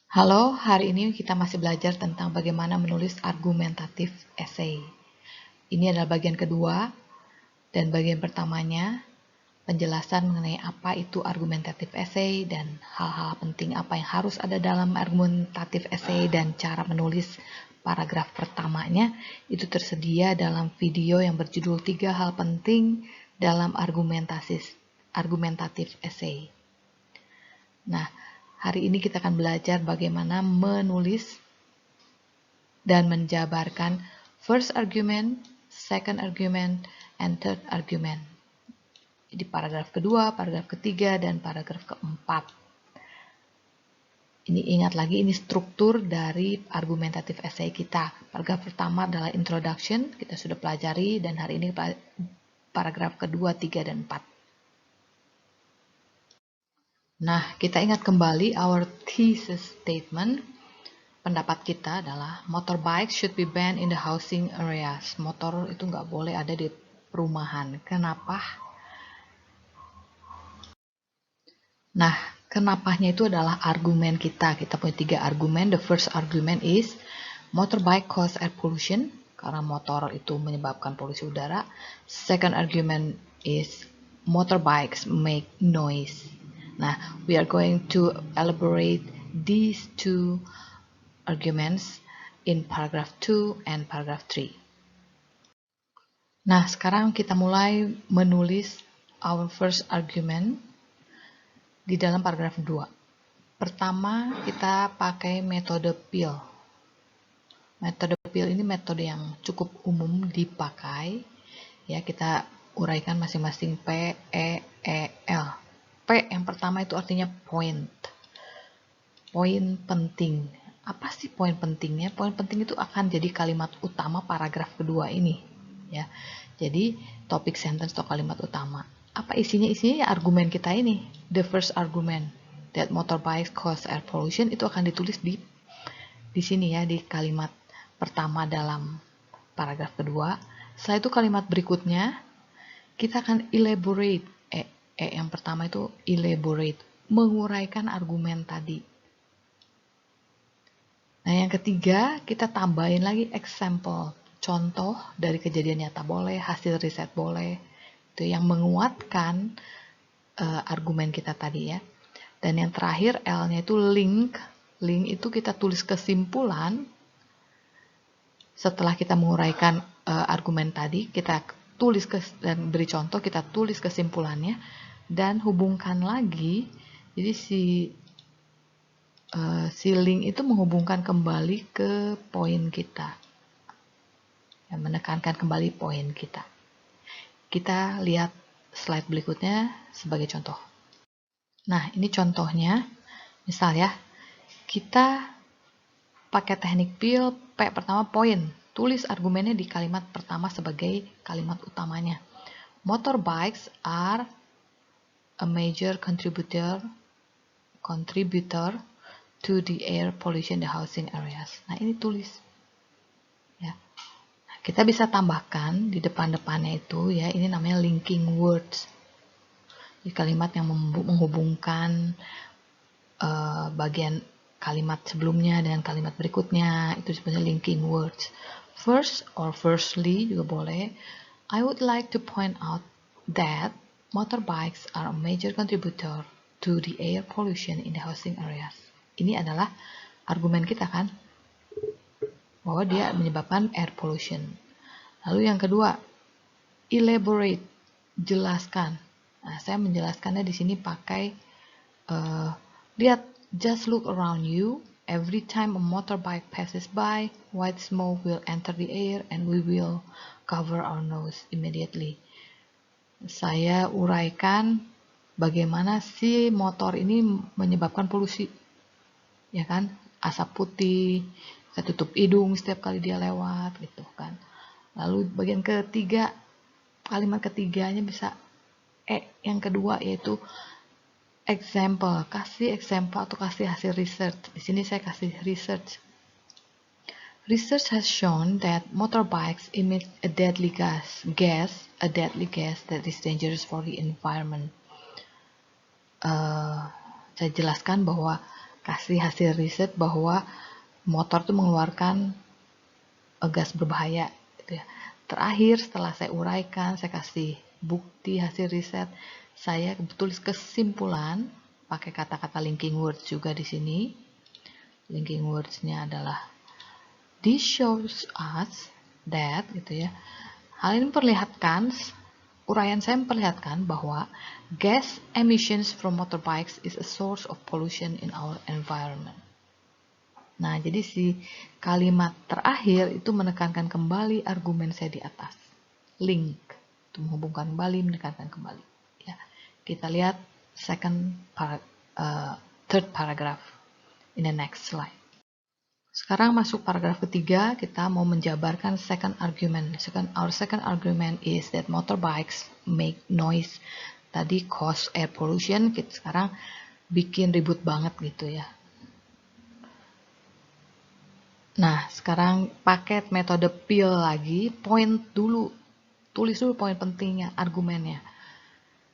Halo, hari ini kita masih belajar tentang bagaimana menulis argumentatif essay. Ini adalah bagian kedua, dan bagian pertamanya penjelasan mengenai apa itu argumentatif essay dan hal-hal penting apa yang harus ada dalam argumentatif essay dan cara menulis paragraf pertamanya itu tersedia dalam video yang berjudul 3 hal penting dalam argumentatif essay. Nah, hari ini kita akan belajar bagaimana menulis dan menjabarkan first argument, second argument, and third argument. Di paragraf kedua, paragraf ketiga, dan paragraf keempat. Ini ingat lagi, ini struktur dari argumentatif essay kita. Paragraf pertama adalah introduction, kita sudah pelajari, dan hari ini paragraf kedua, tiga, dan empat. Nah, kita ingat kembali our thesis statement. Pendapat kita adalah motorbike should be banned in the housing areas. Motor itu nggak boleh ada di perumahan. Kenapa? Nah, kenapanya itu adalah argumen kita. Kita punya 3 argumen. The first argument is motorbike cause air pollution, karena motor itu menyebabkan polusi udara. Second argument is motorbikes make noise. Nah, we are going to elaborate these 2 arguments in paragraph 2 and paragraph 3. Nah, sekarang kita mulai menulis our first argument di dalam paragraf 2. Pertama, kita pakai metode PIL. Metode PIL ini metode yang cukup umum dipakai. Ya, kita uraikan masing-masing P, E, E, L. P yang pertama itu artinya point. Poin penting. Apa sih poin pentingnya? Poin penting itu akan jadi kalimat utama paragraf kedua ini. Ya, jadi topik sentence atau kalimat utama. Apa isinya? Isinya ya argumen kita ini. The first argument that motorbikes cause air pollution itu akan ditulis di sini ya, di kalimat pertama dalam paragraf kedua. Setelah itu kalimat berikutnya kita akan elaborate. Yang pertama itu elaborate, menguraikan argumen tadi. Nah, yang ketiga kita tambahin lagi example, contoh dari kejadian nyata boleh, hasil riset boleh, itu yang menguatkan argumen kita tadi ya. Dan yang terakhir L-nya itu link. Link itu kita tulis kesimpulan setelah kita menguraikan argumen tadi, kita tulis dan beri contoh, kita tulis kesimpulannya dan hubungkan lagi. Jadi si link itu menghubungkan kembali ke poin kita, ya, menekankan kembali poin kita. Kita lihat slide berikutnya sebagai contoh. Nah, ini contohnya. Misal ya, kita pakai teknik PIL. P pertama poin, tulis argumennya di kalimat pertama sebagai kalimat utamanya. Motorbikes are a major contributor to the air pollution in the housing areas. Nah, ini tulis ya. Nah, kita bisa tambahkan di depan-depannya itu ya, ini namanya linking words. Di kalimat yang menghubungkan bagian kalimat sebelumnya dengan kalimat berikutnya, itu disebutnya linking words. First or firstly juga boleh. I would like to point out that motorbikes are a major contributor to the air pollution in the housing areas. Ini adalah argumen kita kan, bahwa dia menyebabkan air pollution. Lalu yang kedua, elaborate, jelaskan. Nah, saya menjelaskannya di sini pakai lihat, just look around you. Every time a motorbike passes by, white smoke will enter the air and we will cover our nose immediately. Saya uraikan bagaimana si motor ini menyebabkan polusi. Ya kan, asap putih, saya tutup hidung setiap kali dia lewat gitu kan. Lalu bagian ketiga, kalimat ketiganya bisa yang kedua yaitu example, kasih example atau kasih hasil research. Di sini saya kasih research. Research has shown that motorbikes emit a deadly gas that is dangerous for the environment. Saya jelaskan bahwa kasih hasil riset bahwa motor itu mengeluarkan gas berbahaya gitu ya. Terakhir setelah saya uraikan, saya kasih bukti hasil riset, saya tulis kesimpulan pakai kata-kata linking words juga di sini. Linking words-nya adalah this shows us that gitu ya. Hal ini memperlihatkan, uraian saya memperlihatkan bahwa gas emissions from motorbikes is a source of pollution in our environment. Nah, jadi si kalimat terakhir itu menekankan kembali argumen saya di atas. Link, itu menghubungkan kembali, menekankan kembali. Ya, kita lihat third paragraph in the next slide. Sekarang masuk paragraf ketiga, kita mau menjabarkan second argument. Our second argument is that motorbikes make noise. Tadi cause air pollution, kita sekarang bikin ribut banget gitu ya. Nah, sekarang pakai metode peel lagi, point dulu, tulis dulu poin pentingnya, argumennya.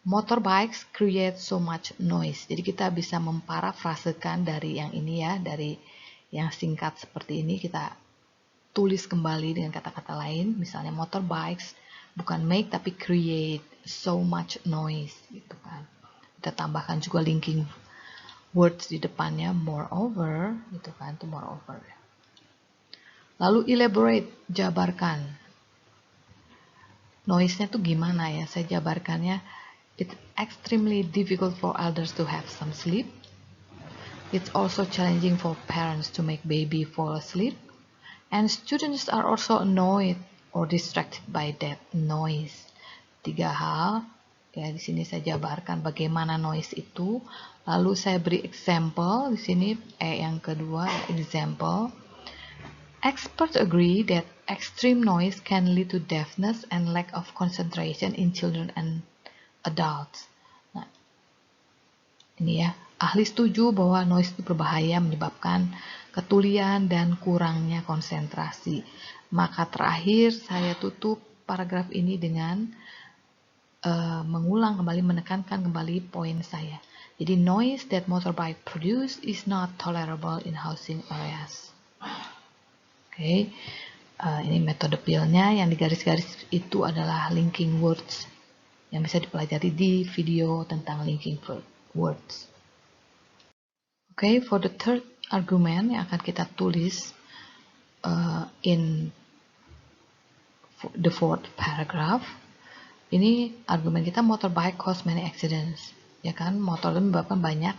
Motorbikes create so much noise. Jadi kita bisa memparafrasekan dari yang ini ya, dari yang singkat seperti ini, kita tulis kembali dengan kata-kata lain. Misalnya motorbikes bukan make tapi create so much noise gitu kan. Kita tambahkan juga linking words di depannya, moreover gitu kan, itu moreover. Lalu elaborate, jabarkan. Noise-nya tuh gimana ya? Saya jabarkannya, it's extremely difficult for elders to have some sleep. It's also challenging for parents to make baby fall asleep. And students are also annoyed or distracted by that noise. 3 hal, ya di sini saya jabarkan bagaimana noise itu. Lalu saya beri example di sini, yang kedua example. Experts agree that extreme noise can lead to deafness and lack of concentration in children and adults. Nah, ini ya, ahli setuju bahwa noise itu berbahaya, menyebabkan ketulian dan kurangnya konsentrasi. Maka terakhir saya tutup paragraf ini dengan mengulang kembali, menekankan kembali poin saya. Jadi noise that motorbike produce is not tolerable in housing areas. Oke, ini metode peel-nya, yang di garis-garis itu adalah linking words yang bisa dipelajari di video tentang linking words. Oke, for the third argument yang akan kita tulis in the fourth paragraph, ini argumen kita, motorbike cause many accidents, ya kan? Motor itu menyebabkan banyak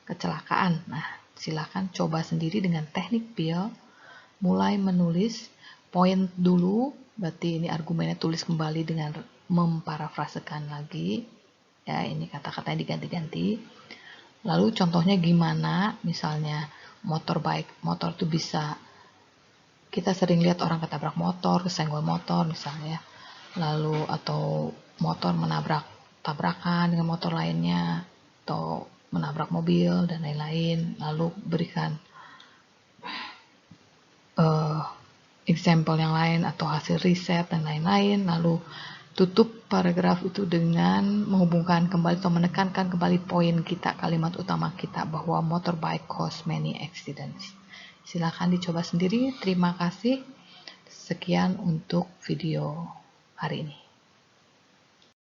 kecelakaan. Nah, silakan coba sendiri dengan teknik peel, mulai menulis poin dulu, berarti ini argumennya tulis kembali dengan memparafrasekan lagi, ya ini kata-katanya diganti-ganti. Lalu contohnya gimana, misalnya motor itu bisa, kita sering lihat orang ketabrak motor, kesenggol motor misalnya, lalu atau motor menabrak tabrakan dengan motor lainnya, atau menabrak mobil dan lain-lain. Lalu berikan example yang lain atau hasil riset dan lain-lain. Lalu tutup paragraf itu dengan menghubungkan kembali atau menekankan kembali poin kita, kalimat utama kita, bahwa motorbike cause many accidents. Silakan dicoba sendiri. Terima kasih. Sekian untuk video hari ini.